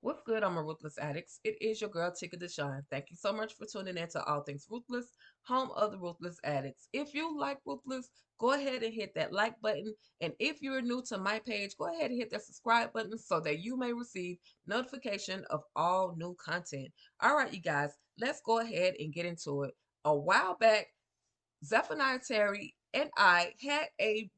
What's good? I'm a Ruthless Addicts. It is your girl, Tika Deshawn. Thank you so much for tuning in to All Things Ruthless, home of the Ruthless Addicts. If you like Ruthless, go ahead and hit that like button. And if you're new to my page, go ahead and hit that subscribe button so that you may receive notification of all new content. All right, you guys, let's go ahead and get into it. A while back, Zephaniah Terry and I had a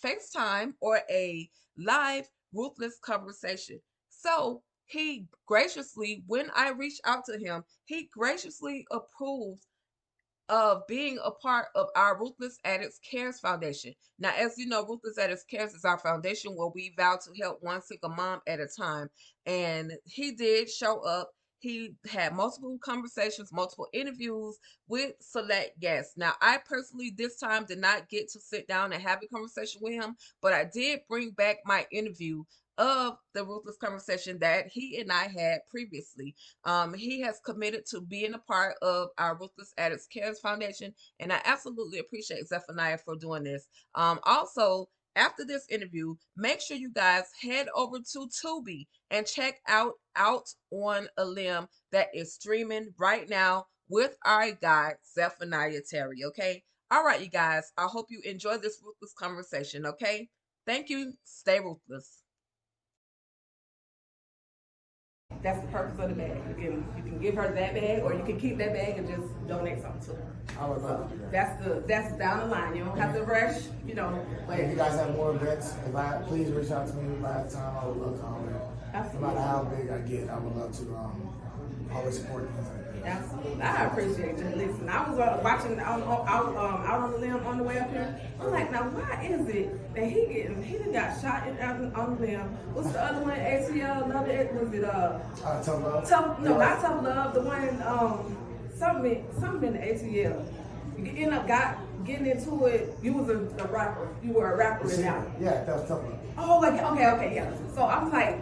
FaceTime or a live ruthless conversation. So he graciously, when I reached out to him, he graciously approved of being a part of our Ruthless Addicts Cares Foundation. Now, as you know, Ruthless Addicts Cares is our foundation where we vow to help one single mom at a time. And he did show up. He had multiple conversations, multiple interviews with select guests. Now, I personally this time did not get to sit down and have a conversation with him, but I did bring back my interview of the Ruthless conversation that he and I had previously. He has committed to being a part of our Ruthless Addicts Cares Foundation, and I absolutely appreciate Zephaniah for doing this. Also, after this interview, make sure you guys head over to Tubi and check Out on a Limb that is streaming right now with our guy, Zephaniah Terry, okay? All right, you guys, I hope you enjoy this Ruthless conversation, okay? Thank you. Stay ruthless. That's the purpose of the bag. You can give her that bag, or you can keep that bag and just donate something to her. I would love to do that. That's down the line. You don't have to rush, But If you guys have more events, please reach out to me by the time. I would love to come in. No matter how big I get, I would love to always support things like that. Absolutely. I appreciate you. Listen, I was watching out on the limb on the way up here. I'm like, now why is it that he done got shot on the limb? What's the other one? ATL, another was it Tough Love? Not Tough Love, the one something in the ATL. You end up getting into it. You was a rapper. You were a rapper in that. Yeah, that was Tough Love. Oh, like okay, yeah. So I was like,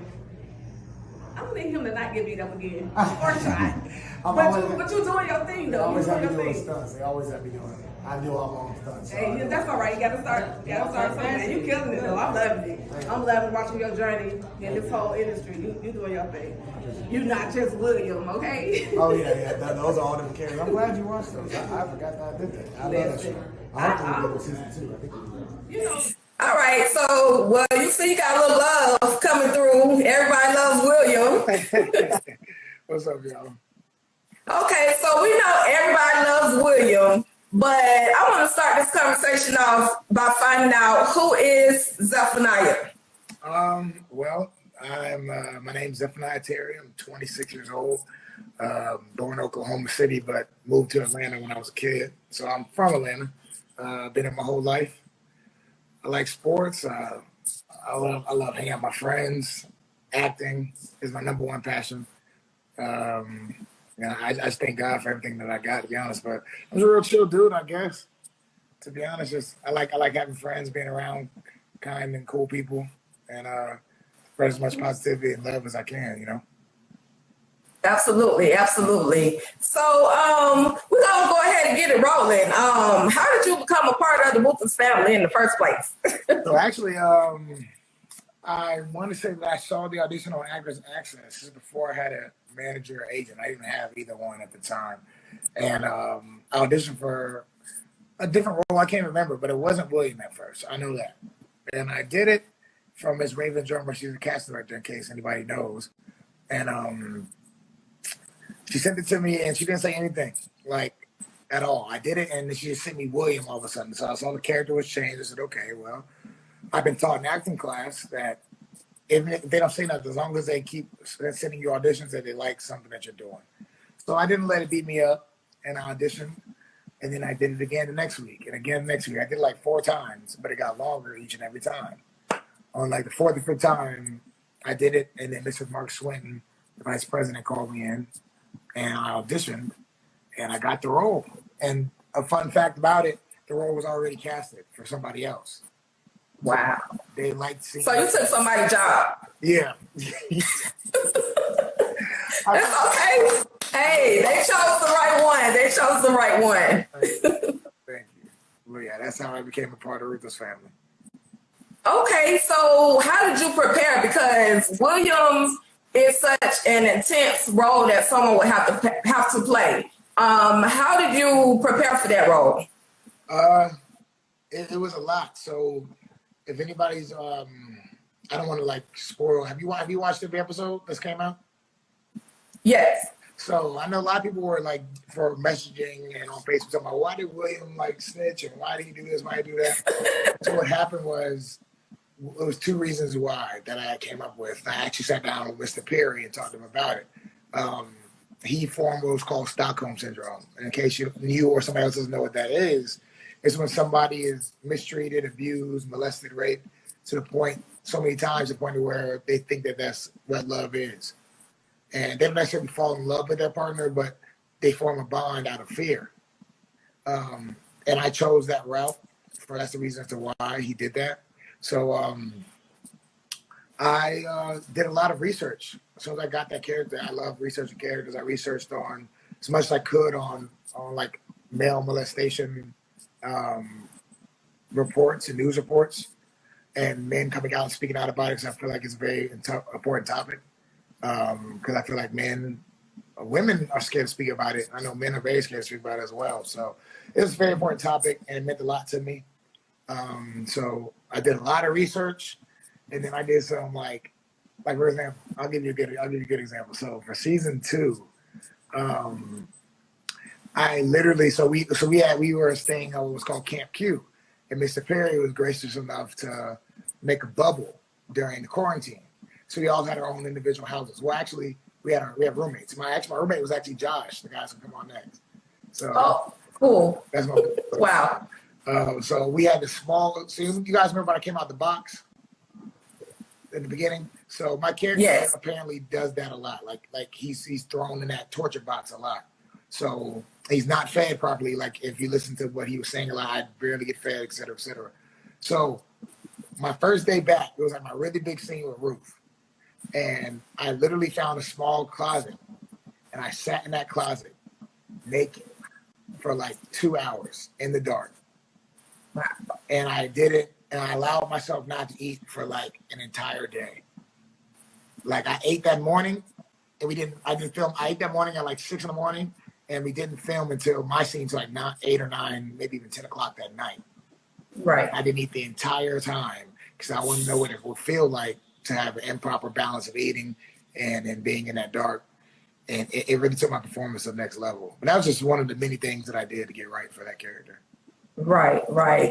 I'm gonna need him to not get beat up again or shot. But you doing your thing though. They always have me doing thing. stunts. They always have me doing it. I do all my own stunts. So Hey, that's all right. You gotta start somewhere. You killing it though. I'm loving it. I'm loving watching your journey in this whole industry. You doing your thing. You're not just William, okay? Oh yeah. Those are all them characters. I'm glad you watched those. I forgot that I did that. I love that show. I hope we get to season 2. I think we will. All right, so you see, you got a little love coming through. Everybody loves William. What's up, y'all? Okay, so we know everybody loves William, but I want to start this conversation off by finding out who is Zephaniah. Well, my name's Zephaniah Terry. I'm 26 years old, born in Oklahoma City, but moved to Atlanta when I was a kid. So I'm from Atlanta. Been here my whole life. I like sports. I love hanging out with my friends. Acting is my number one passion. I just thank God for everything that I got, to be honest. But I'm a real chill dude, I guess. To be honest, I like having friends, being around kind and cool people, and spread as much positivity and love as I can. Absolutely. So we're gonna go ahead and get it rolling. How did you become a part of the Ruthless family in the first place? So actually, I want to say that I saw the audition on Actors Access. This is before I had a manager or agent. I didn't have either one at the time. And I auditioned for a different role. I can't remember, but it wasn't William at first. I know that. And I did it from Miss Raven Drummer. She's a casting director, in case anybody knows. And she sent it to me, and she didn't say anything, like, at all. I did it, and then she just sent me William all of a sudden. So I saw the character was changed. I said, okay, well, I've been taught in acting class that even if they don't say nothing, as long as they keep sending you auditions, that they like something that you're doing. So I didn't let it beat me up, and I auditioned, and then I did it again the next week, and again the next week. I did it like 4 times, but it got longer each and every time. On like the 4th or 5th time, I did it, and then Mr. Mark Swinton, the vice president, called me in, and I auditioned, and I got the role. And a fun fact about it, the role was already casted for somebody else. Wow. They liked seeing. So you took somebody's job. Yeah. That's okay. Hey, they chose the right one. Thank you. Well, yeah, that's how I became a part of Ruthless family. Okay, so how did you prepare? Because William is such an intense role that someone would have to play. How did you prepare for that role? It was a lot. So if anybody's, I don't want to like spoil. Have you watched every episode that's came out? Yes. So I know a lot of people were like for messaging and on Facebook talking about why did William like snitch and why did he do this, why did he do that? So what happened was it was two reasons why that I came up with. I actually sat down with Mr. Perry and talked to him about it. He formed what was called Stockholm Syndrome. And in case you or somebody else doesn't know what that is, it's when somebody is mistreated, abused, molested, raped to the point so many times, the point where they think that that's what love is. And they don't necessarily fall in love with their partner, but they form a bond out of fear. And I chose that route. That's the reason as to why he did that. So I did a lot of research. As soon as I got that character, I love researching characters. I researched on as much as I could on like male molestation reports and news reports, and men coming out and speaking out about it, because I feel like it's a very important topic. Because I feel like women are scared to speak about it. I know men are very scared to speak about it as well. So it's a very important topic, and it meant a lot to me. So I did a lot of research, and then I did some like for example, I'll give you a good example. So for season 2, I literally we were staying at what was called Camp Q, and Mr. Perry was gracious enough to make a bubble during the quarantine. So we all had our own individual houses. Well, actually, we have roommates. My roommate was actually Josh, the guys who come on next. So cool. That's my wow. So we had the small. So you guys remember when I came out the box in the beginning? So my character apparently does that a lot. Like he's thrown in that torture box a lot. So he's not fed properly. Like if you listen to what he was saying a lot, I barely get fed, et cetera, et cetera. So my first day back, it was like my really big scene with Ruth. And I literally found a small closet, and I sat in that closet naked for like 2 hours in the dark. And I did it, and I allowed myself not to eat for like an entire day. Like I ate that morning, and I didn't film. I ate that morning at like 6 in the morning, and we didn't film until my scenes like 8 or 9, maybe even 10 o'clock that night. Right. I didn't eat the entire time because I wanted to know what it would feel like to have an improper balance of eating and being in that dark. And it really took my performance to the next level. But that was just one of the many things that I did to get right for that character. Right.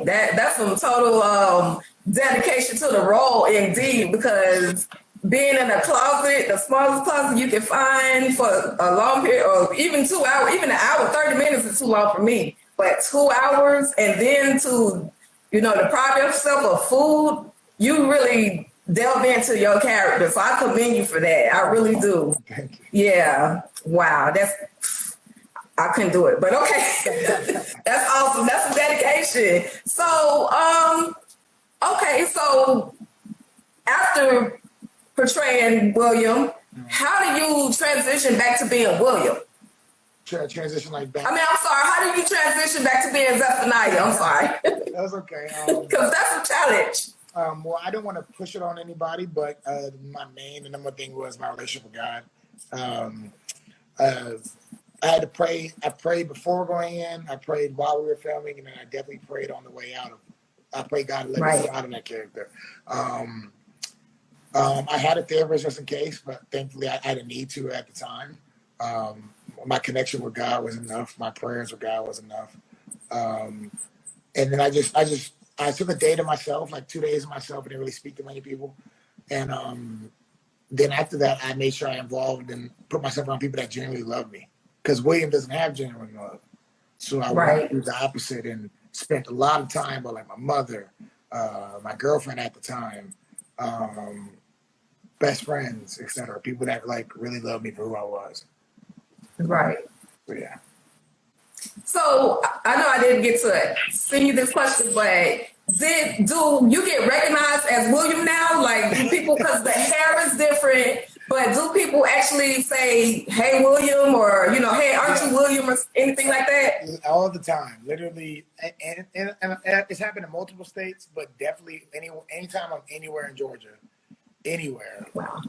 That's some total dedication to the role indeed, because being in a closet, the smallest closet you can find for a long period, or even 2 hours, even an hour, 30 minutes is too long for me. But 2 hours, and then to, deprive yourself of food, you really delve into your character. So I commend you for that. I really do. Thank you. Yeah. Wow. I couldn't do it, but okay. That's awesome. That's some dedication. So, okay. So after portraying William, how do you transition back to being William? Transition like back. I mean, I'm sorry. How do you transition back to being Zephaniah? I'm sorry. That's okay. Because that's a challenge. Well, I don't want to push it on anybody, but the number one thing was my relationship with God. I had to pray. I prayed before going in. I prayed while we were filming, and then I definitely prayed on the way out. I prayed God to let me out of that character. I had a therapist just in case, but thankfully I didn't need to at the time. My connection with God was enough. My prayers with God was enough. And then I took a day to myself, like 2 days to myself. I didn't really speak to many people. And then after that, I made sure I involved and put myself around people that genuinely love me. Because William doesn't have genuine love. So I went through the opposite and spent a lot of time with like my mother, my girlfriend at the time, best friends, etc. People that like really loved me for who I was. Right. So, yeah. So I know I didn't get to send you this question, but do you get recognized as William now? Like, do people, because the hair is different, but do people actually say, "Hey, William," or "Hey, aren't you William," or anything like that? All the time, literally, and it's happened in multiple states, but definitely anytime I'm anywhere in Georgia, anywhere. Wow.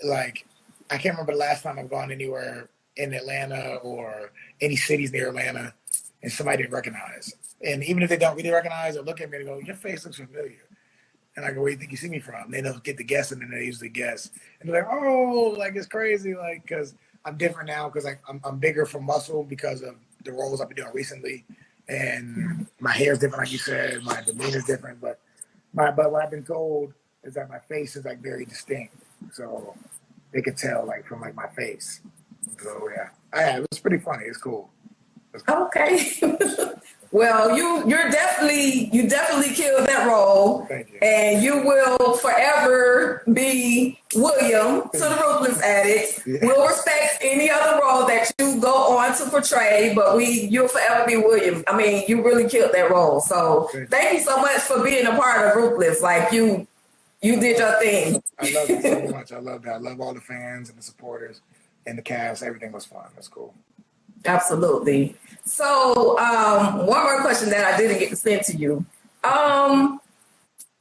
Like I can't remember the last time I've gone anywhere in Atlanta or any cities near Atlanta and somebody didn't recognize. And even if they don't really recognize or look at me and go, your face looks familiar. And I go, where do you think you see me from? And they don't get the guess, and then they usually guess. And they're like, oh, like it's crazy, like, because I'm different now because I'm bigger from muscle because of the roles I've been doing recently. And my hair is different, like you said. My demeanor is different. But what I've been told is that my face is like very distinct. So they could tell like from like my face. So yeah, it was pretty funny. It's cool. Okay. Well, you definitely killed that role. Thank you. And you will forever be William to the Ruthless Addicts. Yeah. We'll respect any other role that you go on to portray, but you'll forever be William. I mean, you really killed that role. So thank you so much for being a part of Ruthless. Like you did your thing. I love it so much. I love that. I love all the fans and the supporters and the cast. Everything was fun. That's cool. Absolutely. So one more question that I didn't get to send to you.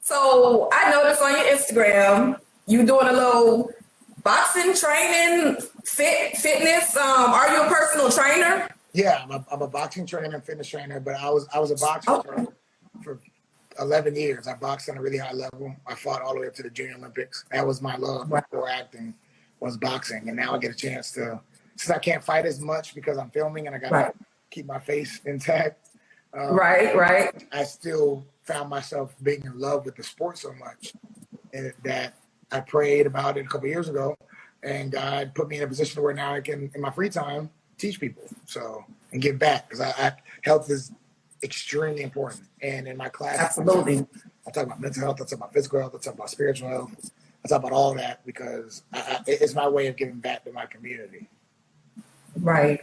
So I noticed on your Instagram, you doing a little boxing training, fitness. Are you a personal trainer? Yeah, I'm a boxing trainer and fitness trainer, but I was a boxer for 11 years. I boxed on a really high level. I fought all the way up to the Junior Olympics. That was my love before acting, was boxing. And now I get a chance to, since I can't fight as much because I'm filming and I got to keep my face intact. Right. I still found myself being in love with the sport so much that I prayed about it a couple of years ago, and God put me in a position where now I can, in my free time, teach people and give back, because health is extremely important. And in my class, absolutely, I talk about mental health, I talk about physical health, I talk about spiritual health, I talk about all that because it's my way of giving back to my community. Right.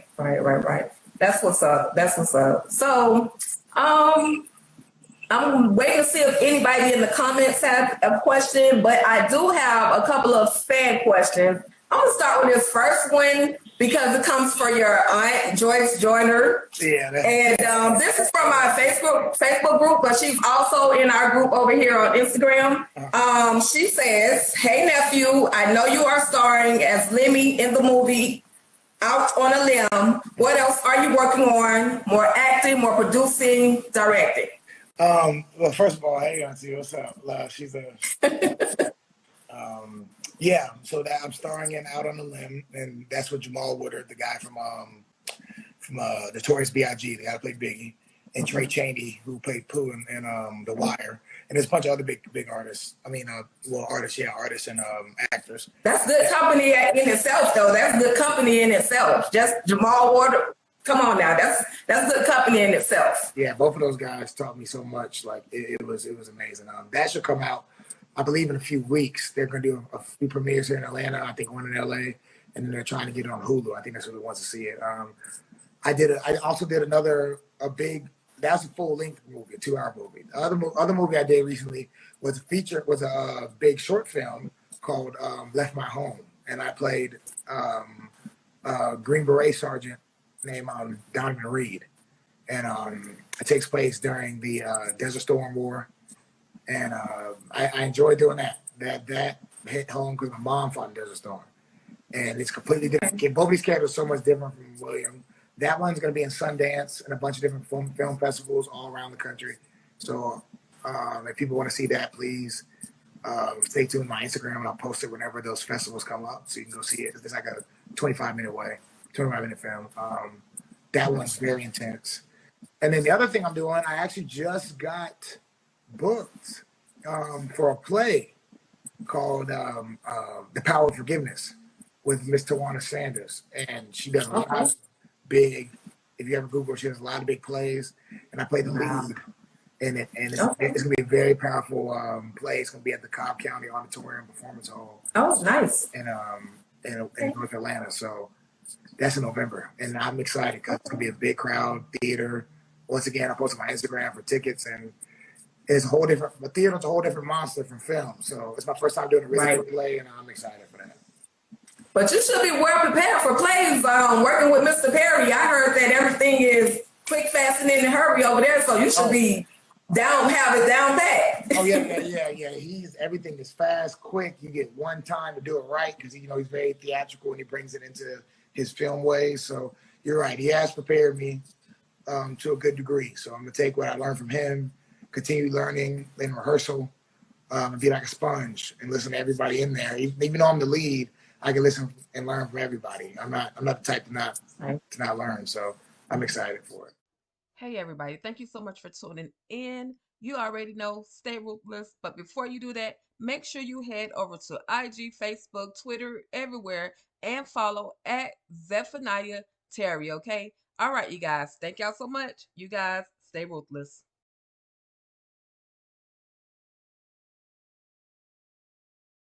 That's what's up. So, I'm waiting to see if anybody in the comments have a question, but I do have a couple of fan questions. I'm gonna start with this first one because it comes from your aunt Joyce Joyner. Yeah. And this is from my Facebook group, but she's also in our group over here on Instagram. She says, "Hey nephew, I know you are starring as Lemmy in the movie Out on a Limb. What else are you working on? More acting, more producing, directing?" Well, first of all, hey auntie, what's up? She's a yeah. So that I'm starring in Out on a Limb, and that's with Jamal Woodard, the guy from Notorious B.I.G., the guy who played Biggie, and Trey Chaney, who played Pooh in The Wire, and there's a bunch of other big artists. I mean, artists and actors. That's good company in itself, though. That's good company in itself. Just Jamal Woodard. Come on now, that's good company in itself. Yeah, both of those guys taught me so much. Like it was amazing. That should come out, I believe, in a few weeks. They're gonna do a few premieres here in Atlanta. I think one in LA, and then they're trying to get it on Hulu. I think that's who wants to see it. I also did a big. That's a full length movie, a 2-hour movie. The other movie I did recently was a big short film called Left My Home, and I played Green Beret Sergeant named Donovan Reed, and it takes place during the Desert Storm War, and I enjoy doing that. That hit home because my mom fought in Desert Storm, and it's completely different. Both these characters are so much different from William. That one's going to be in Sundance and a bunch of different film festivals all around the country. So if people want to see that, please stay tuned to my Instagram, and I'll post it whenever those festivals come up, so you can go see it. It's like a 25-minute film. That one's very intense. And then the other thing I'm doing, I actually just got booked for a play called The Power of Forgiveness with Miss Tawana Sanders. And she does a lot of big, if you ever Google, she does a lot of big plays. And I play the lead in it. And it's going to be a very powerful play. It's going to be at the Cobb County Auditorium Performance Hall. Oh, nice. In North Atlanta. So that's in November, and I'm excited because it's gonna be a big crowd theater. Once again, I posted my Instagram for tickets, and it's a whole different. The theater's a whole different monster from film. So it's my first time doing a regular play, and I'm excited for that. But you should be well prepared for plays. Working with Mr. Perry, I heard that everything is quick, fast, and in a hurry over there. So you should be have it down pat. Oh yeah. He's everything is fast, quick. You get one time to do it right because he's very theatrical and he brings it into his film ways. So you're right. He has prepared me to a good degree. So I'm gonna take what I learned from him, continue learning in rehearsal, and be like a sponge and listen to everybody in there. Even though I'm the lead, I can listen and learn from everybody. I'm not the type to not learn. So I'm excited for it. Hey, everybody. Thank you so much for tuning in. You already know, stay ruthless. But before you do that, make sure you head over to IG, Facebook, Twitter, everywhere, and follow at Zephaniah Terry, okay? All right, you guys. Thank y'all so much. You guys, stay ruthless.